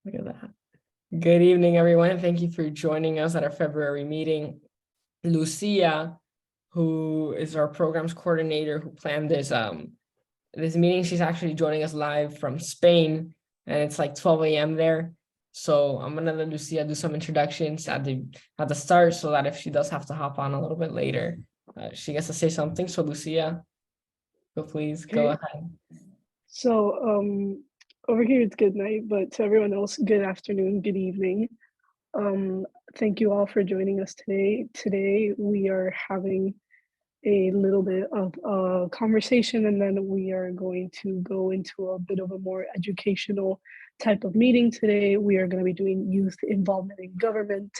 Look at that. Good evening, everyone. Thank you for joining us at our February meeting. Lucia, who is our programs coordinator, who planned this meeting, she's actually joining us live from Spain, and it's like 12 a.m. there. So I'm gonna let Lucia do some introductions at the start, so that if she does have to hop on a little bit later, she gets to say something. So Lucia, please go Okay, ahead. so over here it's good night, but to everyone else, good afternoon, good evening. Thank you all for joining us today. Today we are having a little bit of a conversation, and then we are going to go into a bit of a more educational type of meeting today. We are going to be doing youth involvement in government.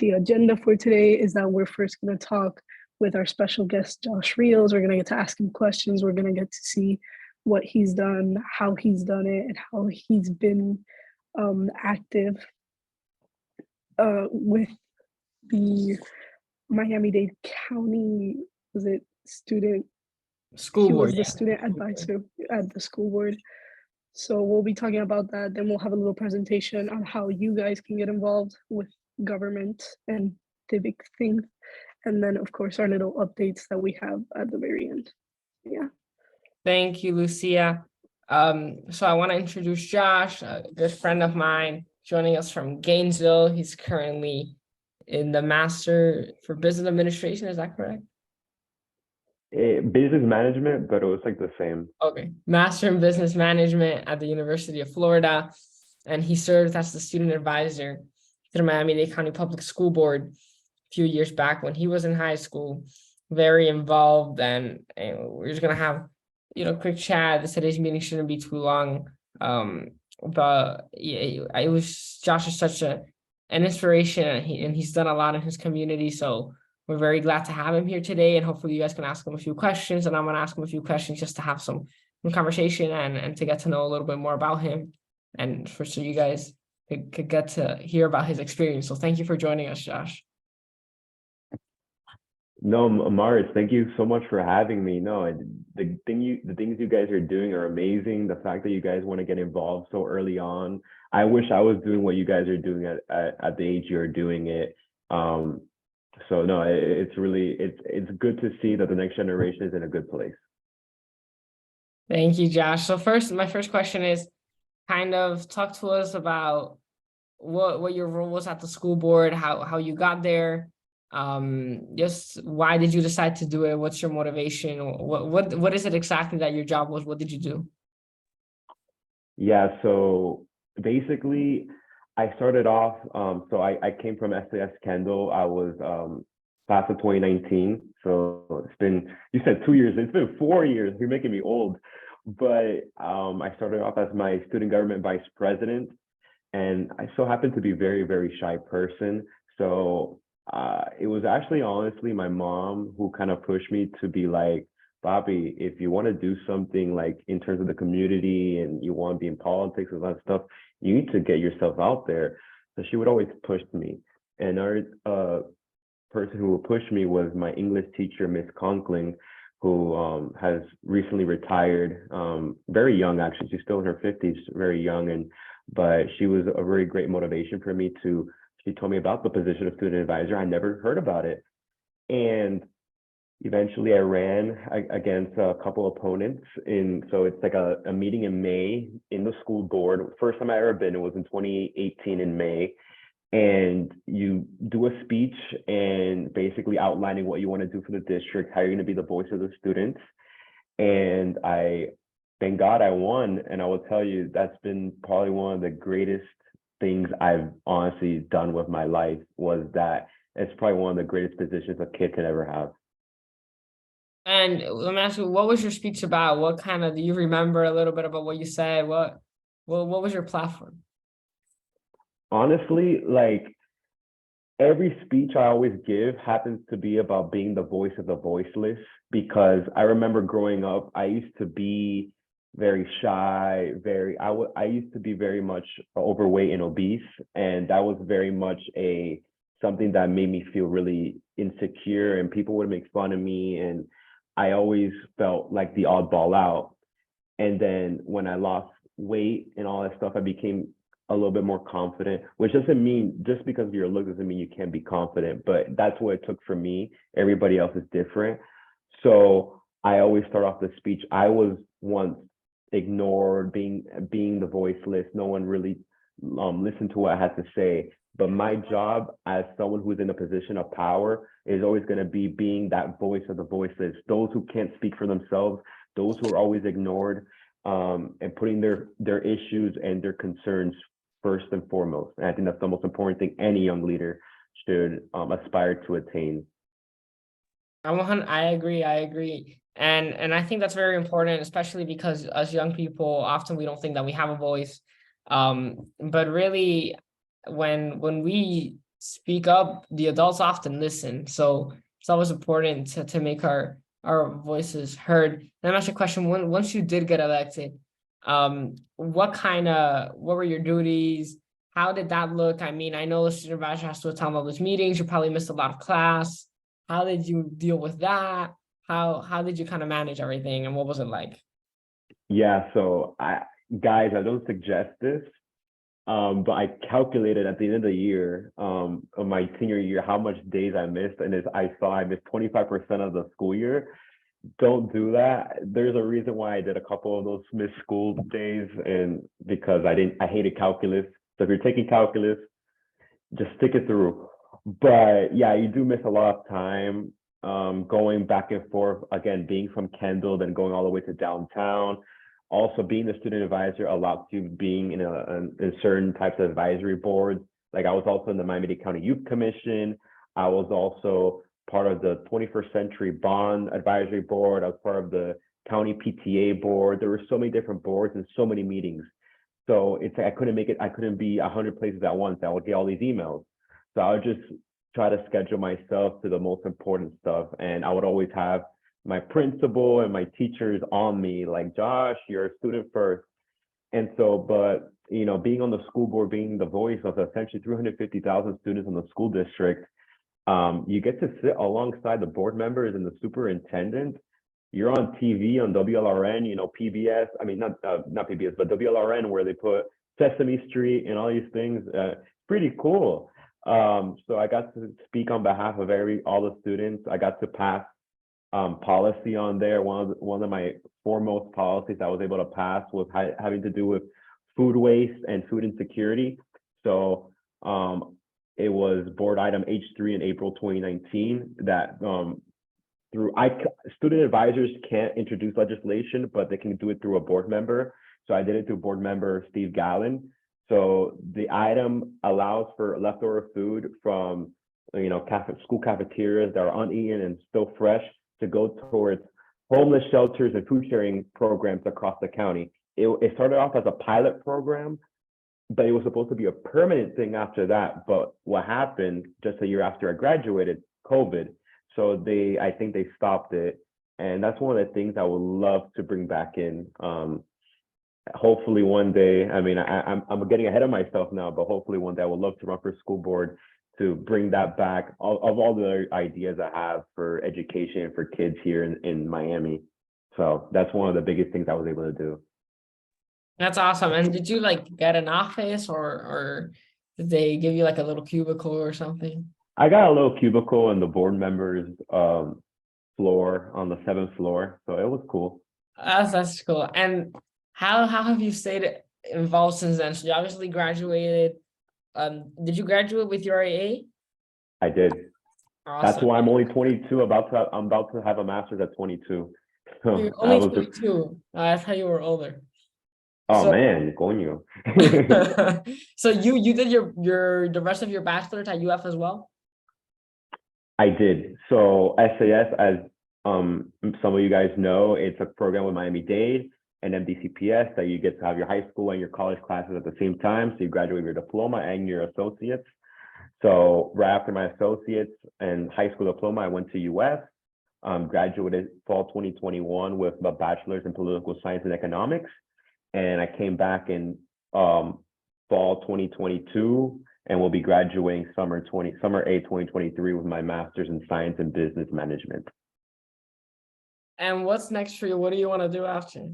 The agenda for today is that we're first going to talk with our special guest, Josh Rios. We're going to get to ask him questions. We're going to get to see what he's done, how he's done it, and how he's been active with the Miami-Dade County, was it student? School He board, was the yeah. student advisor at the school board. So we'll be talking about that. Then we'll have a little presentation on how you guys can get involved with government and civic things. And then, of course, our little updates that we have at the very end. Yeah. Thank you, Lucia. So I want to introduce Josh, a good friend of mine, joining us from Gainesville. He's currently in the Master for Business Administration. Is that correct? Business management, but it was like the same. Okay, Master in Business Management at the University of Florida, and he served as the student advisor to the Miami-Dade County Public School Board a few years back when he was in high school. Very involved, and we're just gonna have quick chat. Today's meeting shouldn't be too long. But yeah, it was Josh is such an inspiration, and he's done a lot in his community. So we're very glad to have him here today, and hopefully you guys can ask him a few questions, and I'm gonna ask him a few questions just to have some conversation and to get to know a little bit more about him, and so you guys could get to hear about his experience. So thank you for joining us, Josh. No, Maris, thank you so much for having me. No, the things you guys are doing are amazing. The fact that you guys want to get involved so early on. I wish I was doing what you guys are doing at the age you're doing it. So no, it's really it's good to see that the next generation is in a good place. Thank you, Josh. So my first question is kind of talk to us about what your role was at the school board, how you got there. Just why did you decide to do it? What's your motivation? What is it exactly that your job was? What did you do? Yeah, so basically I started off, so I came from SAS Kendall. I was class of 2019. So it's been, you said 2 years, it's been 4 years. You're making me old. But I started off as my student government vice president. And I so happened to be a very, very shy person. So it was actually honestly my mom who kind of pushed me to be like, Bobby, if you want to do something like in terms of the community and you want to be in politics and all that stuff, you need to get yourself out there. So she would always push me. And our person who would push me was my English teacher, Miss Conkling, who has recently retired, very young actually. She's still in her 50s, very young, but she was a very great motivation for me to. She told me about the position of student advisor. I never heard about it, and eventually I ran against a couple opponents. So it's like a meeting in May in the school board. First time I ever been, it was in 2018 in May. And you do a speech and basically outlining what you want to do for the district, how you're going to be the voice of the students. And thank God I won. And I will tell you, that's been probably one of the greatest things I've honestly done with my life. Was that it's probably one of the greatest positions a kid can ever have. And let me ask you, what was your speech about? What kind of, do you remember a little bit about what you said? What was your platform? Honestly, like every speech I always give happens to be about being the voice of the voiceless, because I remember growing up, I used to be very shy, I used to be very much overweight and obese, and that was very much something that made me feel really insecure, and people would make fun of me, and I always felt like the oddball out. And then when I lost weight and all that stuff, I became a little bit more confident, which doesn't mean just because of your look doesn't mean you can't be confident, but that's what it took for me. Everybody else is different. So I always start off the speech. I was once ignored, being the voiceless. No one really listened to what I had to say. But my job as someone who's in a position of power is always going to be being that voice of the voiceless, those who can't speak for themselves, those who are always ignored, and putting their issues and their concerns first and foremost. And I think that's the most important thing any young leader should aspire to attain. I agree. And I think that's very important, especially because as young people, often we don't think that we have a voice. But really, when we speak up, the adults often listen. So it's always important to make our voices heard. And I'm asking a question, once you did get elected, what were your duties? How did that look? I mean, I know the student advisor has to attend all those meetings. You probably missed a lot of class. How did you deal with that? How did you kind of manage everything, and what was it like? Yeah, so guys, I don't suggest this, but I calculated at the end of the year, of my senior year, how much days I missed, and I saw I missed 25% of the school year. Don't do that. There's a reason why I did a couple of those missed school days, and because I hated calculus. So if you're taking calculus, just stick it through. But yeah, you do miss a lot of time, going back and forth, again, being from Kendall, then going all the way to downtown. Also, being the student advisor allows you being in certain types of advisory boards. Like I was also in the Miami-Dade County Youth Commission. I was also part of the 21st Century Bond Advisory Board. I was part of the County PTA Board. There were so many different boards and so many meetings. So it's I couldn't make it. I couldn't be 100 places at once. I would get all these emails. So I would just try to schedule myself to the most important stuff. And I would always have my principal and my teachers on me, like, Josh, you're a student first. And so, but, being on the school board, being the voice of essentially 350,000 students in the school district, you get to sit alongside the board members and the superintendent. You're on TV on WLRN, PBS, I mean, not PBS, but WLRN, where they put Sesame Street and all these things. Pretty cool. So I got to speak on behalf of all the students. I got to pass policy on there. One of my foremost policies I was able to pass was having to do with food waste and food insecurity. So it was board item H3 in April 2019 that student advisors can't introduce legislation, but they can do it through a board member. So I did it through board member Steve Gallen. So the item allows for leftover food from school cafeterias that are uneaten and still fresh to go towards homeless shelters and food sharing programs across the county. It started off as a pilot program, but it was supposed to be a permanent thing after that. But what happened just a year after I graduated, COVID. So I think they stopped it. And that's one of the things I would love to bring back in. Hopefully one day, I mean, I'm getting ahead of myself now, but hopefully one day I would love to run for school board to bring that back, of all the ideas I have for education for kids here in Miami. So that's one of the biggest things I was able to do. That's awesome. And did you get an office, or did they give you a little cubicle or something? I got a little cubicle in the board members floor on the 7th floor. So it was cool. That's cool. And how have you stayed involved since then? So you obviously graduated. Did you graduate with your AA? I did. Awesome. That's why I'm only 22. I'm about to have a master's at 22. So you're only 22. I thought you were older. Oh man, coño. So you did the rest of your bachelor's at UF as well? I did. So SAS, as some of you guys know, it's a program with Miami-Dade and MDCPS that you get to have your high school and your college classes at the same time. So you graduate your diploma and your associates. So right after my associates and high school diploma, I went to UF, graduated fall 2021 with a bachelor's in political science and economics. And I came back in fall 2022 and will be graduating summer 2023 with my master's in science and business management. And what's next for you? What do you want to do after?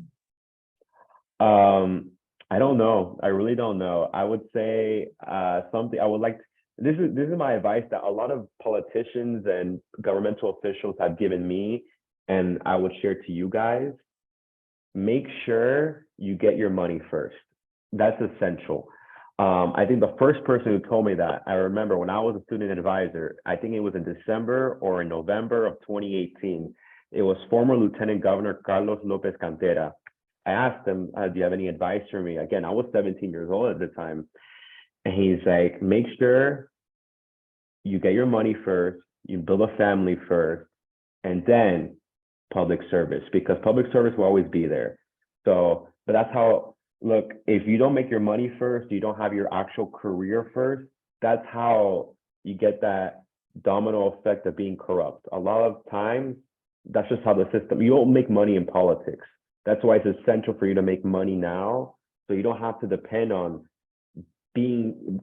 I don't know. I really don't know. I would say something I would like. This is my advice that a lot of politicians and governmental officials have given me, and I would share to you guys. Make sure you get your money first. That's essential. I think the first person who told me that, I remember when I was a student advisor, I think it was in December or in November of 2018. It was former Lieutenant Governor Carlos Lopez Cantera. I asked him, do you have any advice for me? Again, I was 17 years old at the time. And he's like, make sure you get your money first, you build a family first, and then public service, because public service will always be there. So, but that's how, look, if you don't make your money first, you don't have your actual career first, that's how you get that domino effect of being corrupt. A lot of times, that's just how the system, you don't make money in politics. That's why it's essential for you to make money now, so you don't have to depend on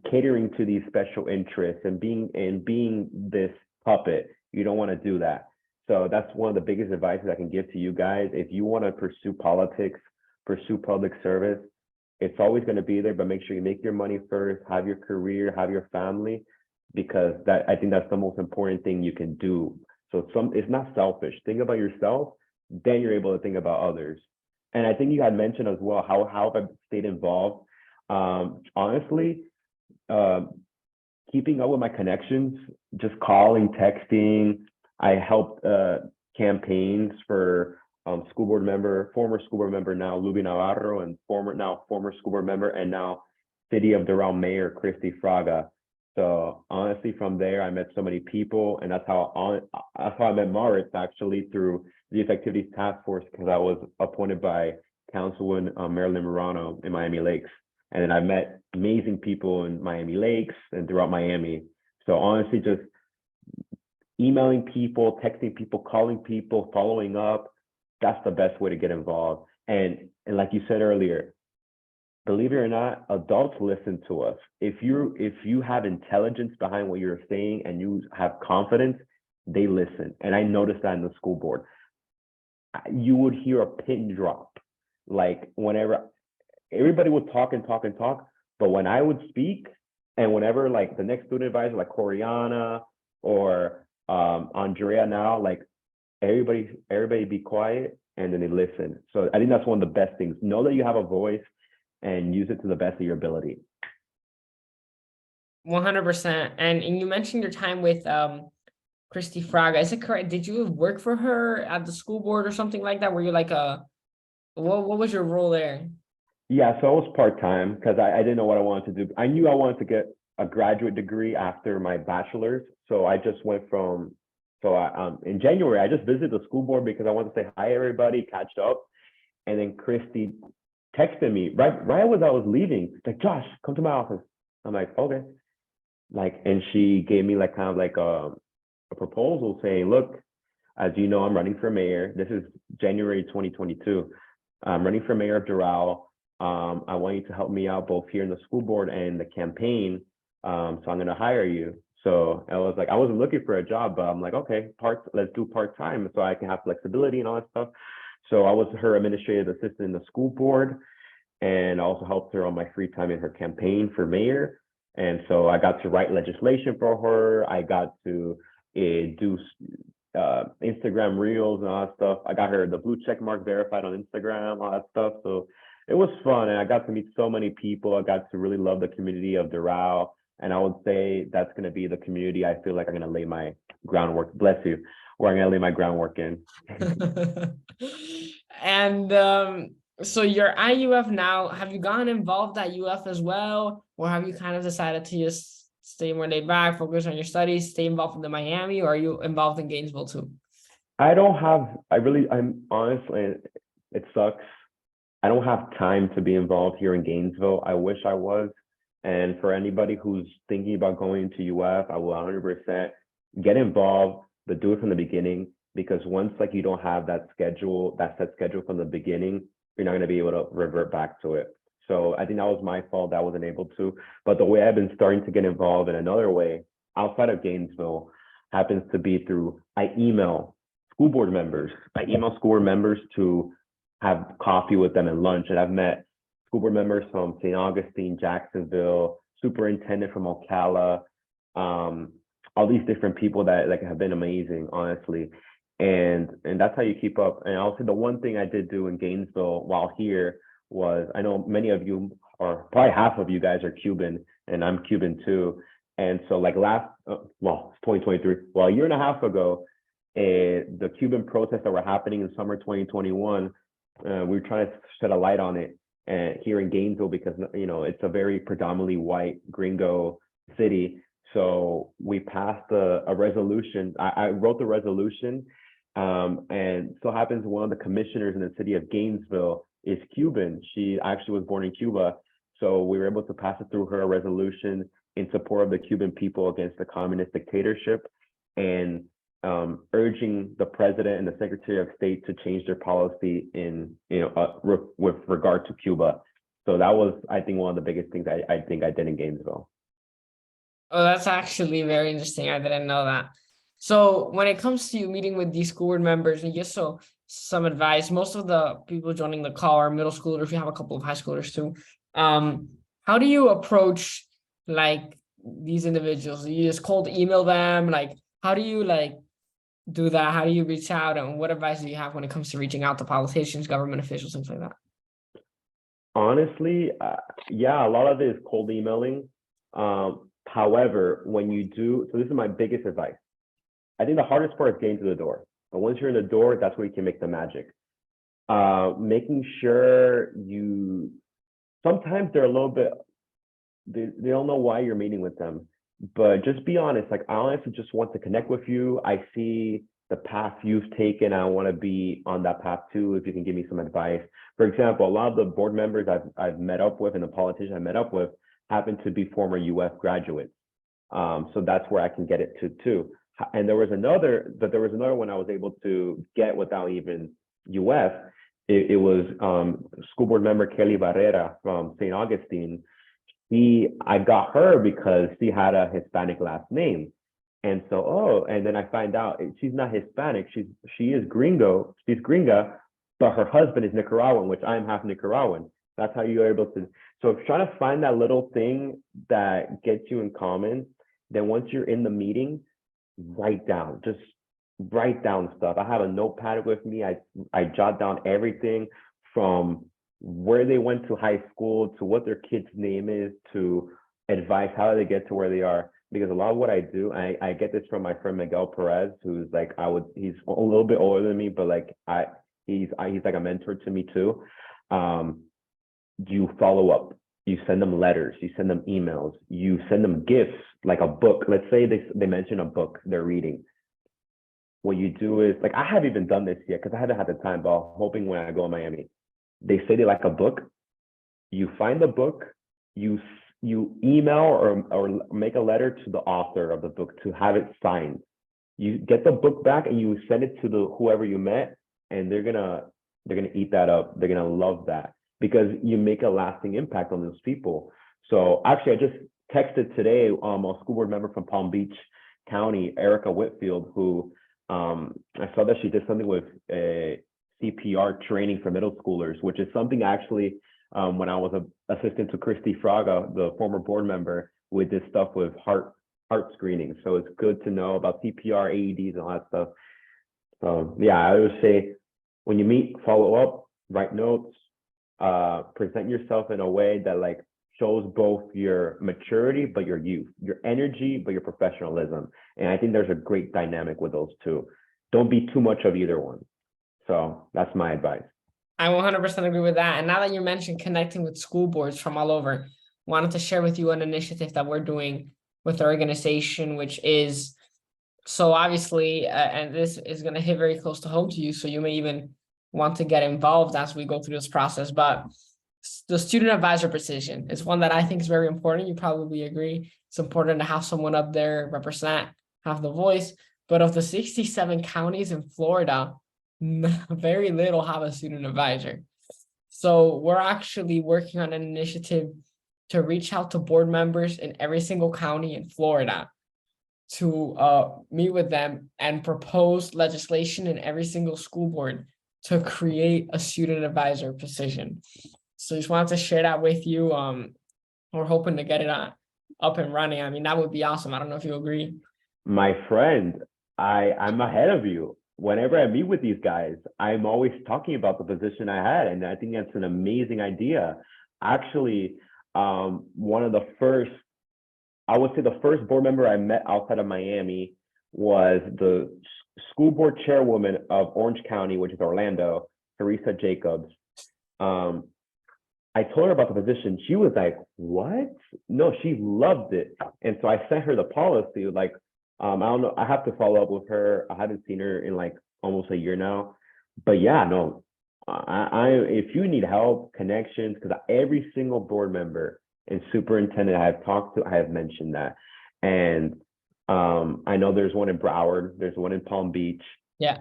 catering to these special interests and being this puppet. You don't want to do that. So that's one of the biggest advices I can give to you guys. If you want to pursue politics, pursue public service, it's always going to be there, but make sure you make your money first, have your career, have your family, because I think that's the most important thing you can do. So it's not selfish. Think about yourself, then you're able to think about others. And I think you had mentioned as well how I've stayed involved. Honestly, keeping up with my connections, just calling, texting. I helped campaigns for former school board member now Luby Navarro, and former school board member, and now City of Doral Mayor Christy Fraga. So honestly, from there I met so many people, and that's how I met Maritz, actually, through the Youth Activities Task Force, because I was appointed by Councilwoman Marilyn Morano in Miami Lakes. And then I met amazing people in Miami Lakes and throughout Miami. So honestly, just emailing people, texting people, calling people, following up, that's the best way to get involved. And like you said earlier, believe it or not, adults listen to us. If you have intelligence behind what you're saying and you have confidence, they listen. And I noticed that in the school board. You would hear a pin drop. Like whenever everybody would talk and talk and talk, but when I would speak, and whenever like the next student advisor, like Coriana or Andrea now, like everybody be quiet and then they listen. So I think that's one of the best things. Know that you have a voice and use it to the best of your ability. 100%. And you mentioned your time with Christy Fraga. Is it correct? Did you work for her at the school board or something like that? Were you like what was your role there? Yeah, so I was part-time because I didn't know what I wanted to do. I knew I wanted to get a graduate degree after my bachelor's. So I just went in January, I just visited the school board because I wanted to say hi everybody, catch up. And then Christy texted me right as I was leaving, like, Josh, come to my office. I'm like, okay. Like, and she gave me like kind of like a proposal saying, look, as you know, I'm running for mayor. This is January 2022. I'm running for mayor of Doral. I want you to help me out both here in the school board and the campaign. So I'm going to hire you. So I was like, I wasn't looking for a job, but I'm like, okay, let's do part-time so I can have flexibility and all that stuff. So I was her administrative assistant in the school board, and also helped her on my free time in her campaign for mayor. And so I got to write legislation for her. I got to do Instagram reels and all that stuff. I got her the blue check mark verified on Instagram, all that stuff. So it was fun, and I got to meet so many people. I got to really love the community of Doral, and I would say that's going to be the community I feel like I'm going to lay my groundwork. Bless you. Where I'm going to lay my groundwork in. And so you're at UF now. Have you gotten involved at UF as well, or have you kind of decided to just stay more laid back, focus on your studies, stay involved in the Miami, or are you involved in Gainesville too? I'm honestly, it sucks. I don't have time to be involved here in Gainesville. I wish I was. And for anybody who's thinking about going to UF, I will 100% get involved, but do it from the beginning, because once like you don't have that set schedule from the beginning, you're not going to be able to revert back to it. So I think that was my fault that I wasn't able to. But the way I've been starting to get involved in another way outside of Gainesville happens to be through I email school board members to have coffee with them and lunch. And I've met school board members from St. Augustine, Jacksonville, superintendent from Ocala, all these different people that like have been amazing, honestly. And that's how you keep up. And also the one thing I did do in Gainesville while here was, I know many of you, or probably half of you guys, are Cuban, and I'm Cuban too. And so like well, it's 2023, well, a year and a half ago, the Cuban protests that were happening in summer 2021, we were trying to shed a light on it here in Gainesville, because it's a very predominantly white gringo city. So we passed a resolution. I wrote the resolution, and so happens one of the commissioners in the city of Gainesville is Cuban. She actually was born in Cuba. So we were able to pass it through her resolution in support of the Cuban people against the communist dictatorship, and urging the president and the secretary of state to change their policy with regard to Cuba. So that was, I think, one of the biggest things I think I did in Gainesville. Oh, that's actually very interesting. I didn't know that. So when it comes to you meeting with these school board members, and just some advice, most of the people joining the call are middle schoolers. We have a couple of high schoolers too. How do you approach like these individuals? Do you just cold email them? Like, how do you do that? How do you reach out? And what advice do you have when it comes to reaching out to politicians, government officials, things like that? Honestly, yeah, a lot of it is cold emailing. However, when you do, so this is my biggest advice. I think the hardest part is getting to the door. But once you're in the door, that's where you can make the magic. Making sure sometimes they're a little bit, they don't know why you're meeting with them, but just be honest. Like, I honestly just want to connect with you. I see the path you've taken. I want to be on that path too. If you can give me some advice. For example, a lot of the board members I've met up with and the politicians I met up with happen to be former U.S. graduates. So that's where I can get it to too. And there was another one I was able to get without even U.S. It was school board member Kelly Barrera from St. Augustine. I got her because she had a Hispanic last name. And so, and then I find out she's not Hispanic. She is gringo. She's gringa, but her husband is Nicaraguan, which I'm half Nicaraguan. That's how you're able to. So trying to find that little thing that gets you in common. Then once you're in the meeting, just write down stuff. I have a notepad with me. I jot down everything from where they went to high school to what their kid's name is to advice how they get to where they are. Because a lot of what I do, I get this from my friend Miguel Perez, who's like he's a little bit older than me, but like he's like a mentor to me too. You follow up. You send them letters. You send them emails. You send them gifts, like a book. Let's say they mention a book they're reading. What you do is, like, I haven't even done this yet because I haven't had the time, but I'm hoping when I go to Miami, they say they like a book. You find the book. You email or make a letter to the author of the book to have it signed. You get the book back and you send it to whoever you met, and they're gonna eat that up. They're gonna love that because you make a lasting impact on those people. So actually, I just texted today a school board member from Palm Beach County, Erica Whitfield, who I saw that she did something with a CPR training for middle schoolers, which is something actually when I was an assistant to Christy Fraga, the former board member, we did stuff with heart screening. So it's good to know about CPR, AEDs, and all that stuff. So yeah, I would say when you meet, follow up, write notes, present yourself in a way that like shows both your maturity, but your youth, your energy, but your professionalism. And I think there's a great dynamic with those two. Don't be too much of either one. So that's my advice. I 100% agree with that. And now that you mentioned connecting with school boards from all over, wanted to share with you an initiative that we're doing with our organization, which is, so obviously, and this is going to hit very close to home to you, so you may even want to get involved as we go through this process, but the student advisor position is one that I think is very important. You probably agree. It's important to have someone up there represent, have the voice, but of the 67 counties in Florida, very little have a student advisor. So we're actually working on an initiative to reach out to board members in every single county in Florida to meet with them and propose legislation in every single school board to create a student advisor position. So just wanted to share that with you. We're hoping to get it up and running. I mean, that would be awesome. I don't know if you agree. My friend, I'm ahead of you. Whenever I meet with these guys, I'm always talking about the position I had, and I think that's an amazing idea. Actually, one of the first, I would say the first board member I met outside of Miami was the school board chairwoman of Orange County, which is Orlando, Teresa Jacobs. I told her about the position. She was like, "What?" No, she loved it, and so I sent her the policy. Like, I don't know. I have to follow up with her. I haven't seen her in like almost a year now, but yeah, no. I if you need help, connections, because every single board member and superintendent I have talked to, I have mentioned that, and I know there's one in Broward, there's one in Palm Beach. Yeah.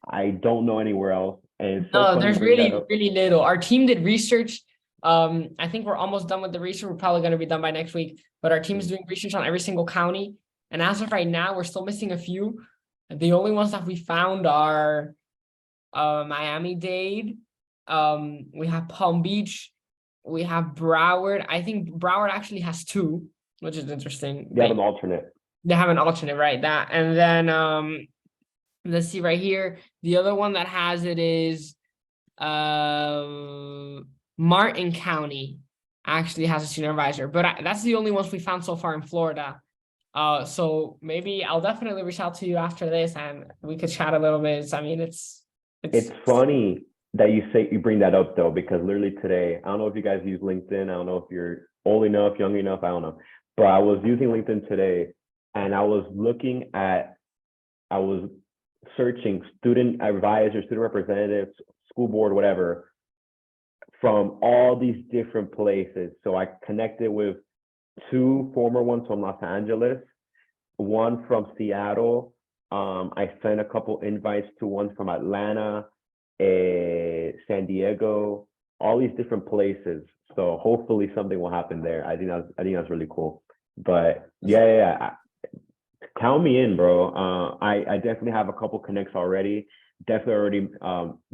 I don't know anywhere else, and it's so No, funny there's you bring that really, up. really little. Our team did research. I think we're almost done with the research. We're probably going to be done by next week, but our team is doing research on every single county. And as of right now, we're still missing a few. The only ones that we found are Miami-Dade. We have Palm Beach. We have Broward. I think Broward actually has two, which is interesting. They have an alternate. They have an alternate, right? That, and then let's see right here. The other one that has it is Martin County actually has a senior advisor, but that's the only ones we found so far in Florida. So maybe I'll definitely reach out to you after this and we could chat a little bit. I mean, it's funny that you bring that up though, because literally today, I don't know if you guys use LinkedIn. I don't know if you're old enough, young enough, I don't know. But I was using LinkedIn today and I was searching student advisors, student representatives, school board, whatever, from all these different places. So I connected with two former ones from Los Angeles, one from Seattle. I sent a couple invites to one from Atlanta, San Diego, all these different places. So hopefully something will happen there. I think that's really cool. But yeah. Count me in, bro. I definitely have a couple connects already. Definitely already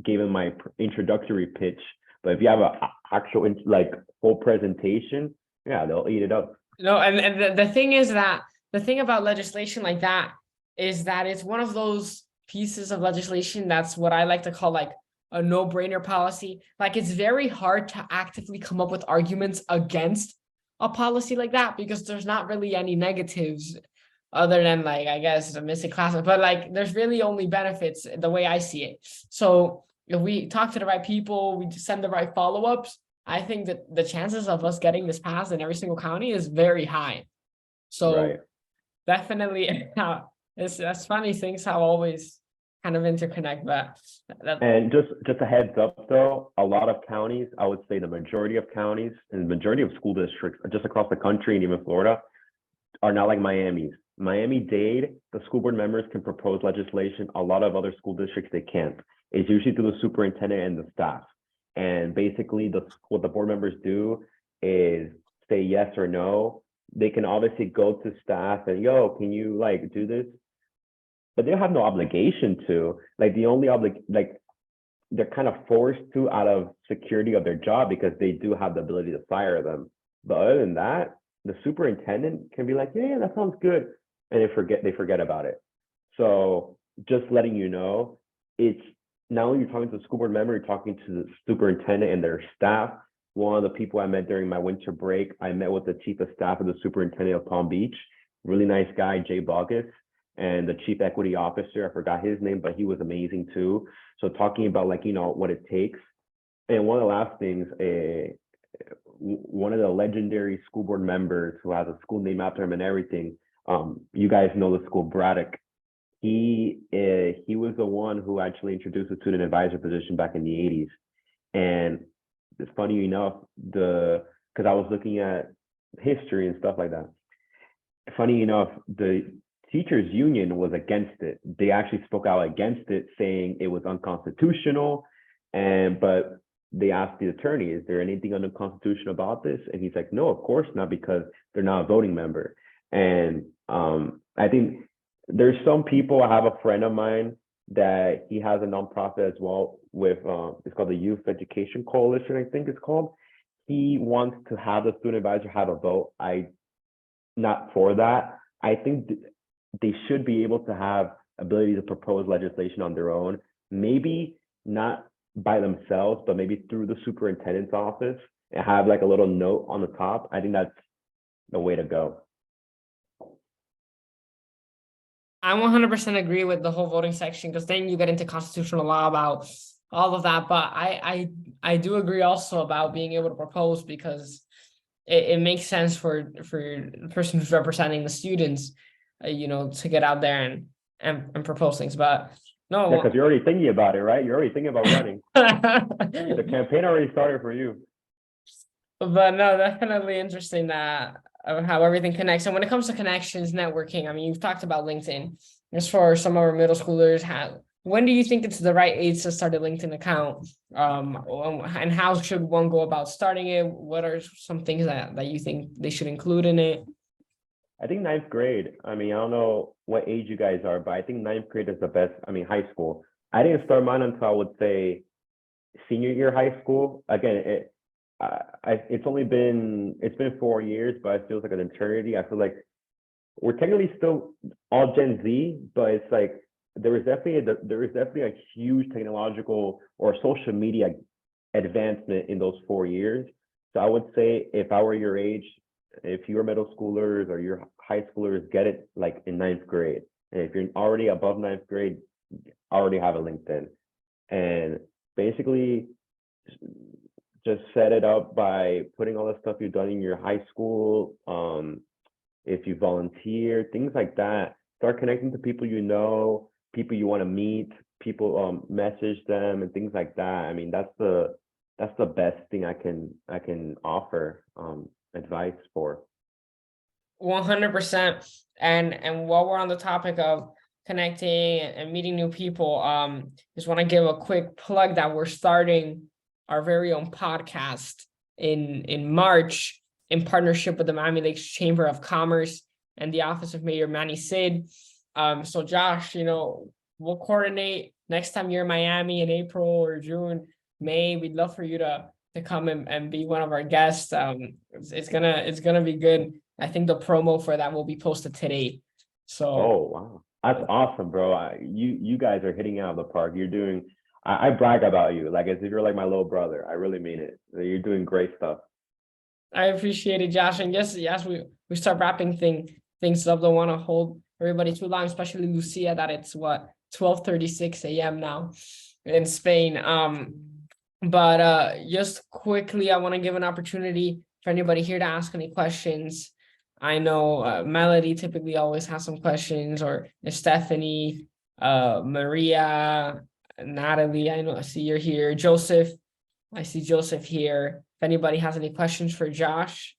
gave them my introductory pitch. But if you have a actual like full presentation, yeah, they'll eat it up. No, and the thing is that the thing about legislation like that is that it's one of those pieces of legislation that's what I like to call like a no-brainer policy. Like it's very hard to actively come up with arguments against a policy like that because there's not really any negatives other than like, I guess the missing class, but like there's really only benefits the way I see it. So if we talk to the right people, we send the right follow-ups, I think that the chances of us getting this passed in every single county is very high. So Right. definitely, that's funny. Things have always kind of interconnect, but and just a heads up though, a lot of counties, I would say the majority of counties and the majority of school districts just across the country and even Florida are not like Miami's. Miami-Dade, the school board members can propose legislation. A lot of other school districts, they can't. It's usually through the superintendent and the staff. And basically what the board members do is say yes or no. They can obviously go to staff and, yo, can you like do this? But they have no obligation to. Like the only they're kind of forced to out of security of their job because they do have the ability to fire them. But other than that, the superintendent can be like, yeah, that sounds good. And they forget about it. So just letting you know, it's not only you're talking to the school board member, you're talking to the superintendent and their staff. One of the people I met during my winter break, I met with the chief of staff of the superintendent of Palm Beach, really nice guy, Jay Bogus, and the chief equity officer, I forgot his name, but he was amazing too. So talking about like, what it takes. And one of the last things, one of the legendary school board members who has a school name after him and everything, you guys know the school, Braddock. He was the one who actually introduced the student advisor position back in the 80s. And it's funny enough, because I was looking at history and stuff like that. Funny enough, the teachers union was against it. They actually spoke out against it, saying it was unconstitutional. But they asked the attorney, is there anything unconstitutional about this? And he's like, no, of course not, because they're not a voting member. And I think there's some people, I have a friend of mine that he has a nonprofit as well with it's called the Youth Education Coalition, I think it's called. He wants to have the student advisor have a vote. Not for that. I think they should be able to have ability to propose legislation on their own, maybe not by themselves, but maybe through the superintendent's office and have like a little note on the top. I think that's the way to go. I 100% agree with the whole voting section, because then you get into constitutional law about all of that. But I do agree also about being able to propose, because it makes sense for the person who's representing the students, to get out there and propose things. But no, Yeah, because you're already thinking about it, right? You're already thinking about running. The campaign already started for you. But no, definitely interesting that how everything connects. And when it comes to connections, networking, I mean, you've talked about LinkedIn. As for some of our middle schoolers, when do you think it's the right age to start a LinkedIn account? And how should one go about starting it? What are some things that you think they should include in it? I think ninth grade. I mean, I don't know what age you guys are, but I think ninth grade is the best. I mean, high school. I didn't start mine until I would say senior year high school. Again, it's been 4 years, but it feels like an eternity. I feel like we're technically still all Gen Z, but it's like there is definitely a huge technological or social media advancement in those 4 years. So I would say if I were your age, if you're middle schoolers or your high schoolers, get it like in ninth grade. And if you're already above ninth grade, already have a LinkedIn. And basically just set it up by putting all the stuff you've done in your high school. If you volunteer, things like that. Start connecting to people you know, people you want to meet, people message them and things like that. I mean, that's the best thing I can offer advice for. 100%. And while we're on the topic of connecting and meeting new people, just want to give a quick plug that we're starting our very own podcast in March in partnership with the Miami Lakes Chamber of Commerce and the Office of Mayor Manny Sid. So Josh, we'll coordinate next time you're in Miami in April or June, May. We'd love for you to come and be one of our guests. It's gonna be good. I think the promo for that will be posted today. So oh wow, that's awesome, bro. You guys are hitting out of the park. You're doing. I brag about you, like as if you're like my little brother. I really mean it. You're doing great stuff. I appreciate it, Josh. And yes, we start wrapping things up. Don't want to hold everybody too long, especially Lucia, that it's 12:36 a.m. now in Spain. But just quickly, I want to give an opportunity for anybody here to ask any questions. I know Melody typically always has some questions, or Stephanie, Maria, Natalie. I see you're here. Joseph, I see Joseph here. If anybody has any questions for Josh,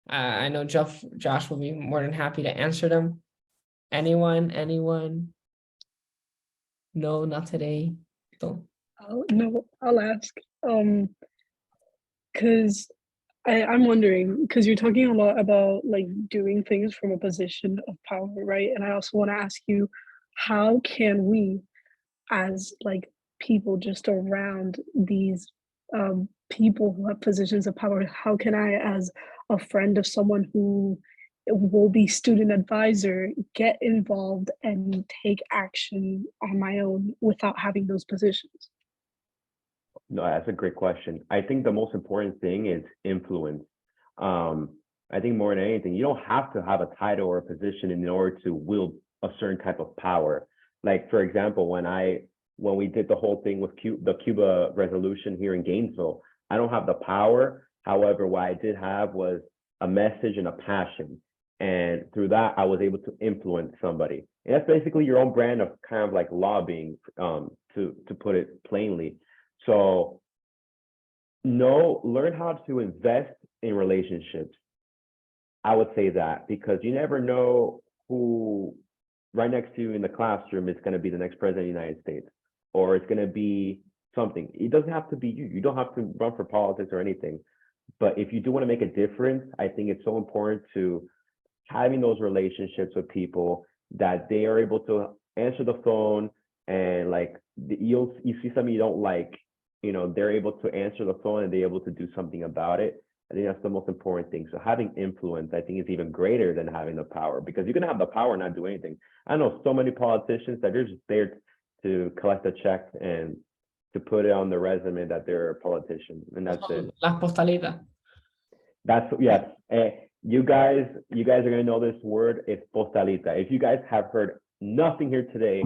I know Josh will be more than happy to answer them. Anyone? No, not today. Don't. No, I'll ask. Because I'm wondering, because you're talking a lot about like doing things from a position of power, right? And I also want to ask you, how can we, as like people just around these people who have positions of power, how can I, as a friend of someone who will be student advisor, get involved and take action on my own without having those positions? No, that's a great question. I think the most important thing is influence. I think more than anything, you don't have to have a title or a position in order to wield a certain type of power. Like for example, when we did the whole thing with the Cuba resolution here in Gainesville, I don't have the power. However, what I did have was a message and a passion. And through that, I was able to influence somebody. And that's basically your own brand of kind of like lobbying, to put it plainly. So learn how to invest in relationships. I would say that, because you never know who right next to you in the classroom is going to be the next president of the United States, or it's going to be something. It doesn't have to be you. You don't have to run for politics or anything. But if you do want to make a difference, I think it's so important to having those relationships with people that they are able to answer the phone, and like you see something you don't like, they're able to answer the phone and they're able to do something about it. I think that's the most important thing. So having influence, I think, is even greater than having the power, because you can have the power and not do anything. I know so many politicians that they're just there to collect a check and to put it on the resume that they're a politician, and that's it. Las postalitas. That's yes. You guys are gonna know this word. It's postalita. If you guys have heard nothing here today,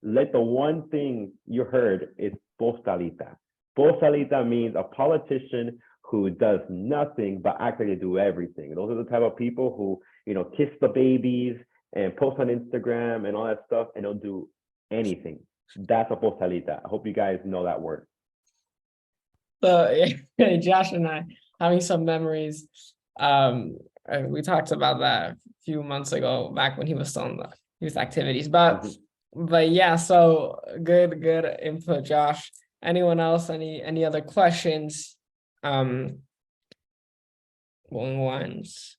let the one thing you heard is postalita. Postalita means a politician who does nothing but actually do everything. Those are the type of people who, kiss the babies and post on Instagram and all that stuff and don't do anything. That's a postalita. I hope you guys know that word. So Josh and I having some memories. We talked about that a few months ago, back when he was still in the youth activities. But yeah, so good input, Josh. Anyone else? Any other questions? Going once,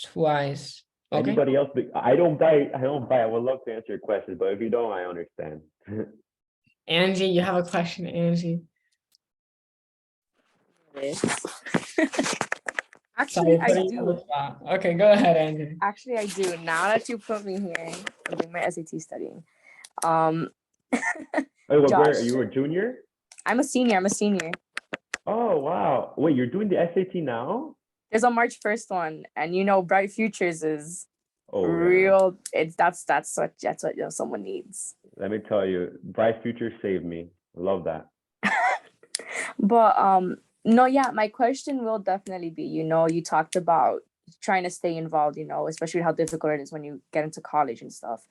twice. Okay. Anybody else? I don't bite. I would love to answer your questions, but if you don't, I understand. Angie, you have a question, Angie? Actually, I do. Okay, go ahead, Angie. Actually, I do. Now that you put me here, I'm doing my SAT studying. Wait, where Josh. are you? A junior? I'm a senior. Oh wow! Wait, you're doing the SAT now? There's a March 1st one, and Bright Futures is real. Yeah. That's what someone needs. Let me tell you, Bright Future saved me. I love that. But no, yeah, my question will definitely be, you talked about trying to stay involved, especially how difficult it is when you get into college and stuff.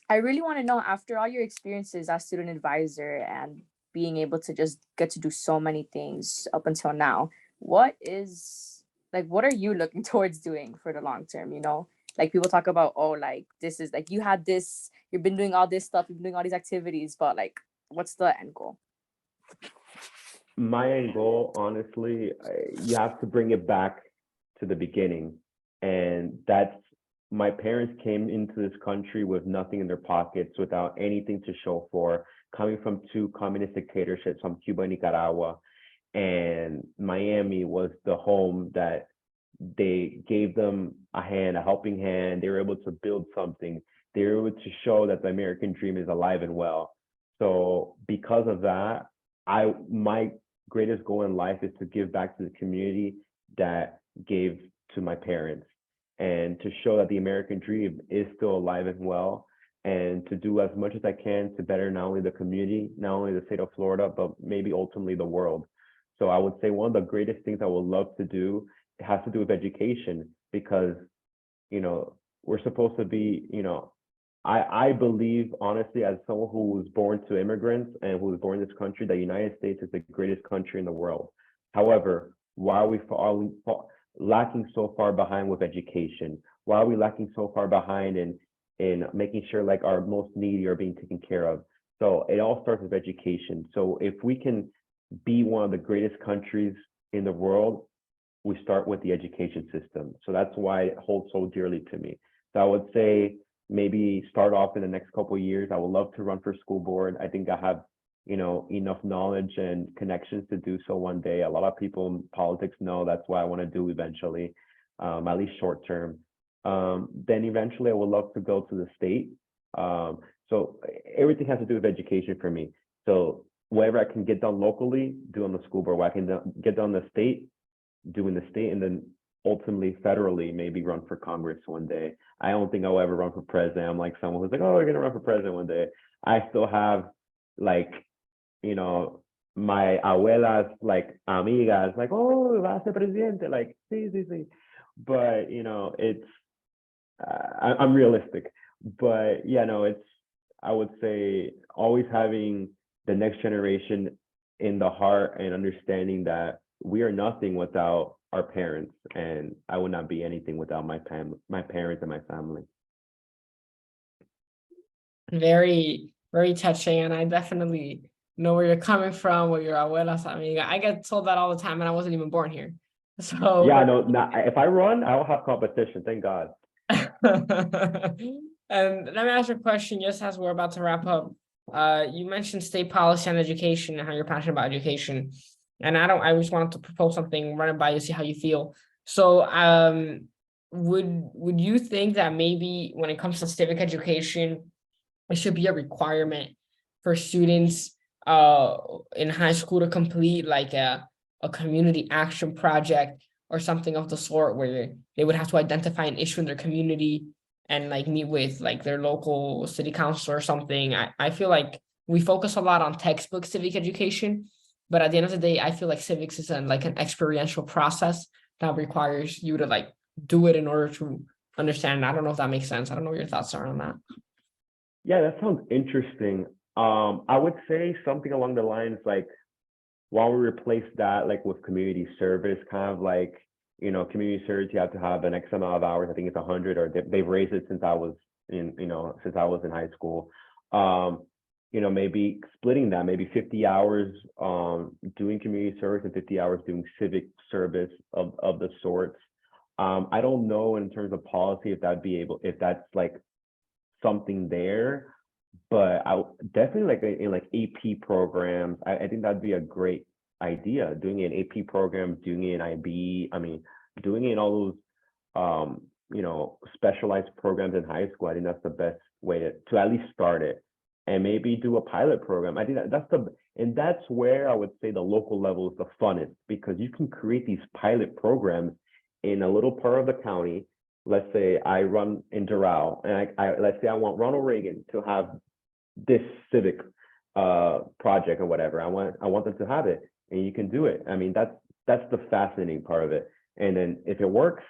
I really want to know, after all your experiences as student advisor and being able to just get to do so many things up until now, what are you looking towards doing for the long term? Like people talk about, this is like, you had this, you've been doing all this stuff, you've been doing all these activities, but like, what's the end goal? My end goal, honestly, you have to bring it back to the beginning. And that's, my parents came into this country with nothing in their pockets, without anything to show for, coming from two communist dictatorships, from Cuba and Nicaragua. And Miami was the home that they gave them a helping hand. They were able to build something. They were able to show that the American dream is alive and well. So because of that, my greatest goal in life is to give back to the community that gave to my parents, and to show that the American dream is still alive and well, and to do as much as I can to better not only the community, not only the state of Florida, but maybe ultimately the world. So I would say one of the greatest things I would love to do has to do with education, because, we're supposed to be, I believe, honestly, as someone who was born to immigrants and who was born in this country, the United States is the greatest country in the world. However, why are we lacking so far behind with education? Why are we lacking so far behind in making sure like our most needy are being taken care of? So it all starts with education. So if we can be one of the greatest countries in the world, we start with the education system. So that's why it holds so dearly to me. So I would say, maybe start off in the next couple of years. I would love to run for school board. I think I have, enough knowledge and connections to do so one day. A lot of people in politics know that's what I want to do eventually, at least short term. Then eventually I would love to go to the state. So everything has to do with education for me. So whatever I can get done locally, do on the school board. What I can get done in the state, do in the state, and then ultimately federally, maybe run for Congress one day. I don't think I'll ever run for president. I'm like someone who's like, oh, we're gonna run for president one day. I still have like, my abuela's like amigas, like, oh, va a ser presidente, like, sí. But it's I'm realistic. But yeah, no, it's, I would say, always having the next generation in the heart and understanding that we are nothing without our parents, and I would not be anything without my parents and my family. Very, very touching, and I definitely know where you're coming from, where your abuela's amiga. I get told that all the time, and I wasn't even born here. So yeah, no, if I run, I will have competition. Thank God. And let me ask you a question, just as we're about to wrap up. You mentioned state policy on education and how you're passionate about education. And I just wanted to propose something, run it by you, see how you feel. So, would you think that maybe when it comes to civic education, it should be a requirement for students in high school to complete like a community action project or something of the sort, where they would have to identify an issue in their community and like meet with like their local city council or something? I feel like we focus a lot on textbook civic education, but at the end of the day, I feel like civics is like an experiential process that requires you to like do it in order to understand. I don't know if that makes sense. I don't know what your thoughts are on that. Yeah, that sounds interesting. I would say something along the lines like, while we replace that like with community service, kind of like, community service, you have to have an X amount of hours. I think it's 100, or they've raised it since I was in high school. Maybe splitting that, maybe 50 hours doing community service and 50 hours doing civic service of the sorts. I don't know in terms of policy if that's like something there, but I definitely like in like AP programs. I think that'd be a great idea. Doing an AP program, doing it in IB. I mean, doing it in all those specialized programs in high school. I think that's the best way to at least start it, and maybe do a pilot program. I think that's where I would say the local level is the funnest, because you can create these pilot programs in a little part of the county. Let's say I run in Doral, and let's say I want Ronald Reagan to have this civic project or whatever. I want them to have it, and you can do it. I mean, that's the fascinating part of it. And then if it works,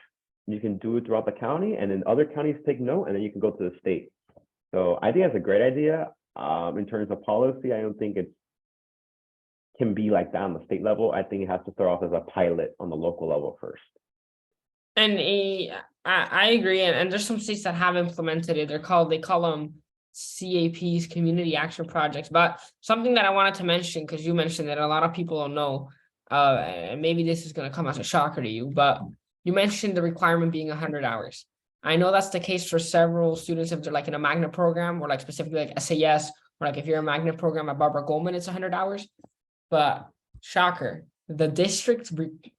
you can do it throughout the county, and then other counties take note, and then you can go to the state. So I think that's a great idea. In terms of policy, I don't think it can be like that on the state level. I think it has to start off as a pilot on the local level first. And I agree, and there's some states that have implemented it. They call them CAPs, community action projects. But something that I wanted to mention, because you mentioned that a lot of people don't know, and maybe this is going to come as a shocker to you, but you mentioned the requirement being 100 hours. I know that's the case for several students if they're like in a magnet program, or like specifically like SAS, or like if you're a magnet program at Barbara Goldman, it's 100 hours. But shocker, the district,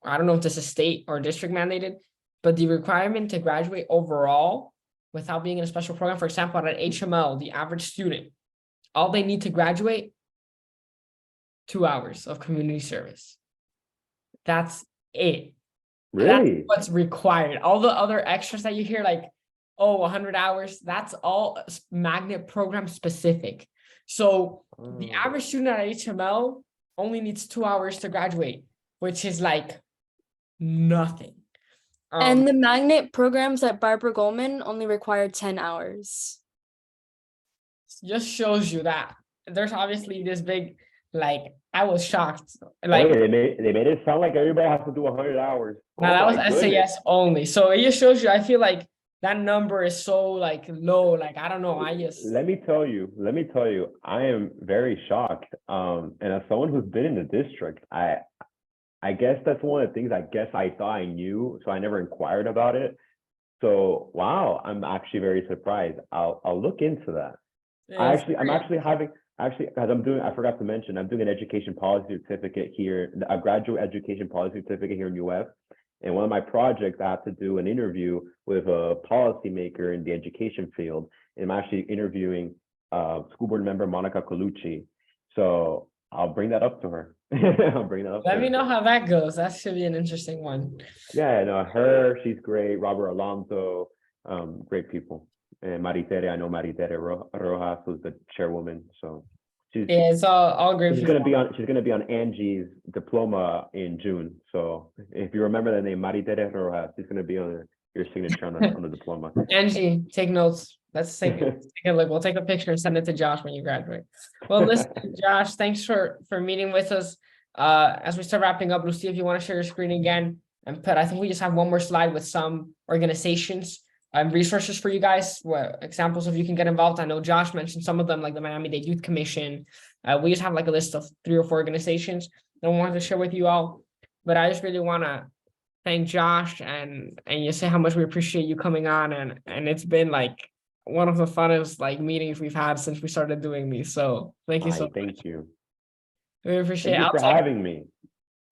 I don't know if this is state or district mandated, but the requirement to graduate overall without being in a special program, for example, at an HML, the average student, all they need to graduate, 2 hours of community service. That's it. Really? That's what's required. All the other extras that you hear, like, 100 hours, that's all magnet program specific. So the average student at HML only needs 2 hours to graduate, which is like nothing. And the magnet programs at Barbara Goldman only require 10 hours. Just shows you that there's obviously this big, like, I was shocked. Like, they made it sound like everybody has to do 100 hours. now that was SAS only. So it just shows you, I feel like that number is so like low. Like, I don't know. Let me tell you, I am very shocked. And as someone who's been in the district, I guess that's one of the things I thought I knew, so I never inquired about it. So wow, I'm actually very surprised. I'll look into that. Yeah, I forgot to mention, I'm doing an education policy certificate here, a graduate education policy certificate here in UF. And one of my projects, I have to do an interview with a policymaker in the education field. And I'm actually interviewing school board member Monica Colucci. So I'll bring that up to her. Let me know how that goes. That should be an interesting one. Yeah, no, she's great. Robert Alonso, great people. And Maritere, I know Maritere Rojas, who's the chairwoman. So it's all great. She's gonna be on Angie's diploma in June. So if you remember the name Maritere Rojas, she's gonna be on your signature on the diploma. Angie, take notes. Let's take a look. We'll take a picture and send it to Josh when you graduate. Well, listen, Josh, thanks for meeting with us. As we start wrapping up, Lucy, if you want to share your screen again and I think we just have one more slide with some organizations and resources for you guys, examples of you can get involved. I know Josh mentioned some of them, like the Miami-Dade Youth Commission. We just have like a list of 3 or 4 organizations that I wanted to share with you all. But I just really want to thank Josh and you say how much we appreciate you coming on, and it's been like one of the funnest like meetings we've had since we started doing these. So thank you so much. Thank you. We appreciate Thank it. you for having me.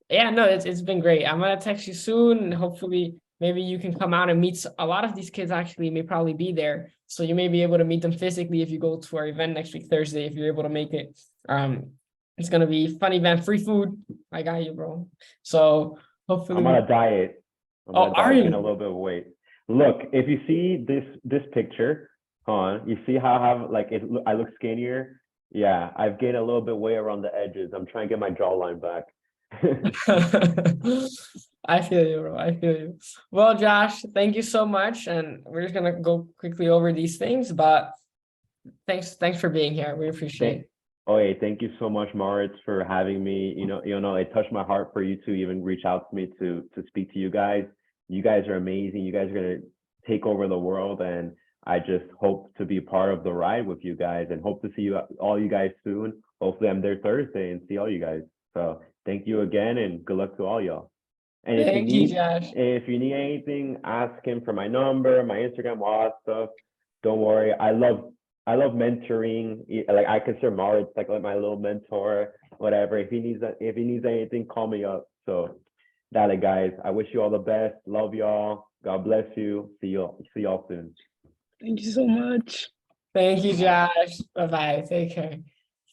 Yeah, no, it's been great. I'm gonna text you soon, and hopefully maybe you can come out and meet a lot of these kids. Actually, may probably be there, so you may be able to meet them physically if you go to our event next week Thursday, if you're able to make it. It's gonna be a fun event, free food. I got you, bro. So hopefully I'm on a diet. I'm Oh, on a are diet, you? gain a little bit of weight. Look, if you see this picture, you see how I have like I look skinnier. Yeah, I've gained a little bit weight around the edges. I'm trying to get my jawline back. I feel you, bro. I feel you. Well, Josh, thank you so much. And we're just gonna go quickly over these things, but thanks for being here. We appreciate it. Oh, hey, thank you so much, Moritz, for having me. It touched my heart for you to even reach out to me to speak to you guys. You guys are amazing. You guys are gonna take over the world, and I just hope to be part of the ride with you guys, and hope to see all you guys soon. Hopefully, I'm there Thursday and see all you guys. So thank you again, and good luck to all y'all. And Thank you, Josh. if you need anything, ask him for my number, my Instagram, all that stuff. Don't worry. I love mentoring. Like I consider Mario like my little mentor, whatever. If he needs anything, call me up. So Dade, guys, I wish you all the best. Love y'all. God bless you. See y'all soon. Thank you so much. Thank you, Josh. Bye-bye. Take care.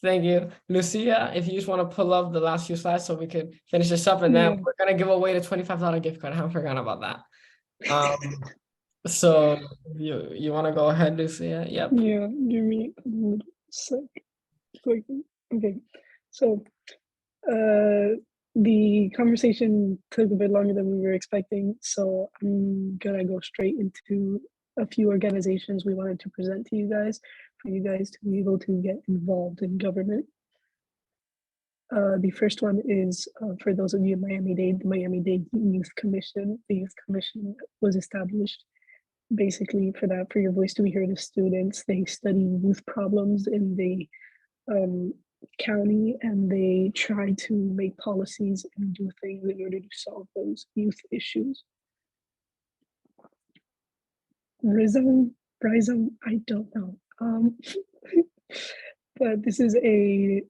Thank you. Lucia, if you just want to pull up the last few slides so we could finish this up, and then we're gonna give away the $25 gift card. I haven't forgotten about that. So you want to go ahead, Lucia? Yep. Yeah, give me a little sec. Okay. So the conversation took a bit longer than we were expecting, so I'm gonna go straight into a few organizations we wanted to present to you guys, for you guys to be able to get involved in government. The first one is, for those of you in Miami-Dade, the Miami-Dade Youth Commission. The Youth Commission was established basically for your voice to be heard as students. They study youth problems in the county, and they try to make policies and do things in order to solve those youth issues. Rhizome, I don't know. But this is a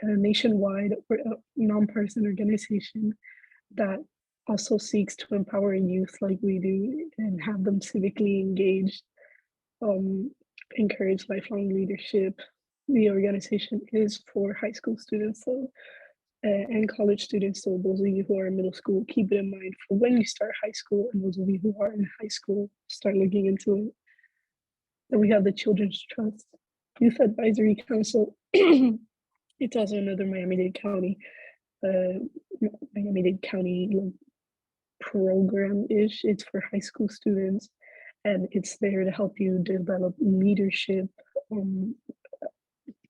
nationwide nonpartisan organization that also seeks to empower youth like we do and have them civically engaged, encourage lifelong leadership. The organization is for high school students, so and college students. So those of you who are in middle school, keep it in mind for when you start high school, and those of you who are in high school, start looking into it. Then we have the Children's Trust Youth Advisory Council. It's also another Miami-Dade County program-ish. It's for high school students, and it's there to help you develop leadership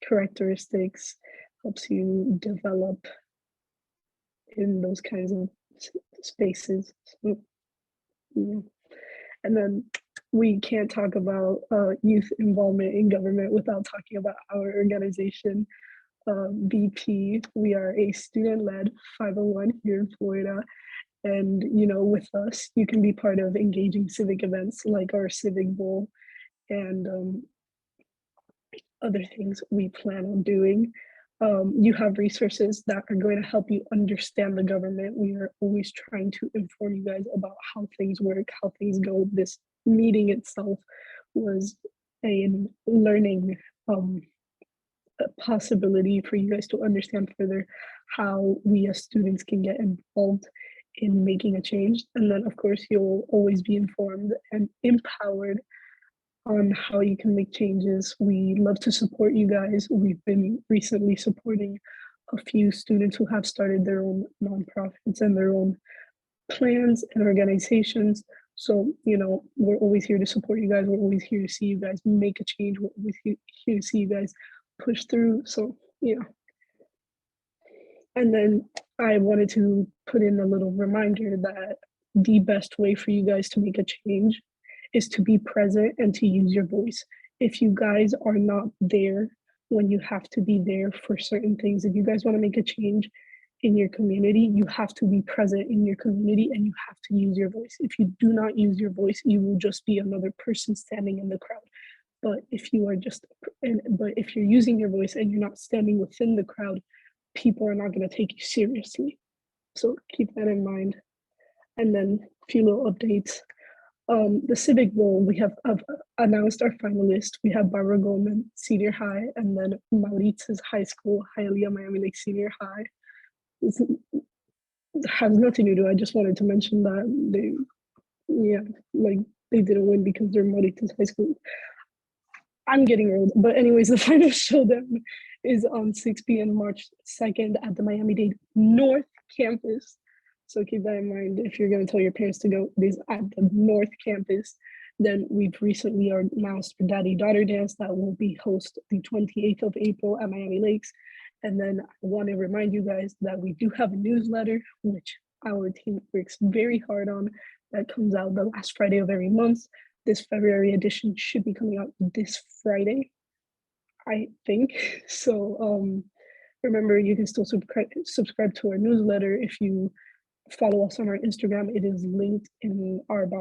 characteristics, helps you develop in those kinds of spaces. So, yeah. And then we can't talk about youth involvement in government without talking about our organization, BP. We are a student-led 501 here in Florida. And, with us, you can be part of engaging civic events like our Civic Bowl and other things we plan on doing. You have resources that are going to help you understand the government. We are always trying to inform you guys about how things work, how things go. This meeting itself was a learning possibility for you guys to understand further how we as students can get involved in making a change. And then, of course, you'll always be informed and empowered on how you can make changes. We love to support you guys. We've been recently supporting a few students who have started their own nonprofits and their own plans and organizations. So, we're always here to support you guys. We're always here to see you guys make a change. We're always here to see you guys push through. So, yeah. And then I wanted to put in a little reminder that the best way for you guys to make a change is to be present and to use your voice. If you guys are not there when you have to be there for certain things, if you guys want to make a change, in your community, you have to be present in your community and you have to use your voice. If you do not use your voice, you will just be another person standing in the crowd. But if you are but if you're using your voice and you're not standing within the crowd, people are not going to take you seriously. So keep that in mind. And then a few little updates. The Civic Bowl, we have announced our finalists. We have Barbara Goldman, Senior High, and then Mauritius High School, Hialeah Miami Lakes Senior High. It has nothing to do. I just wanted to mention that they didn't win because they're Mauritius High School. I'm getting old, but anyways, the final showdown is on 6 p.m. March 2nd at the Miami-Dade North Campus. So keep that in mind if you're going to tell your parents to go. It is at the North Campus. Then we've recently announced for Dade Daughter Dance that will be host the 28th of April at Miami Lakes. And then I want to remind you guys that we do have a newsletter, which our team works very hard on, that comes out the last Friday of every month. This February edition should be coming out this Friday, I think. So remember, you can still subscribe to our newsletter if you follow us on our Instagram. It is linked in our bio.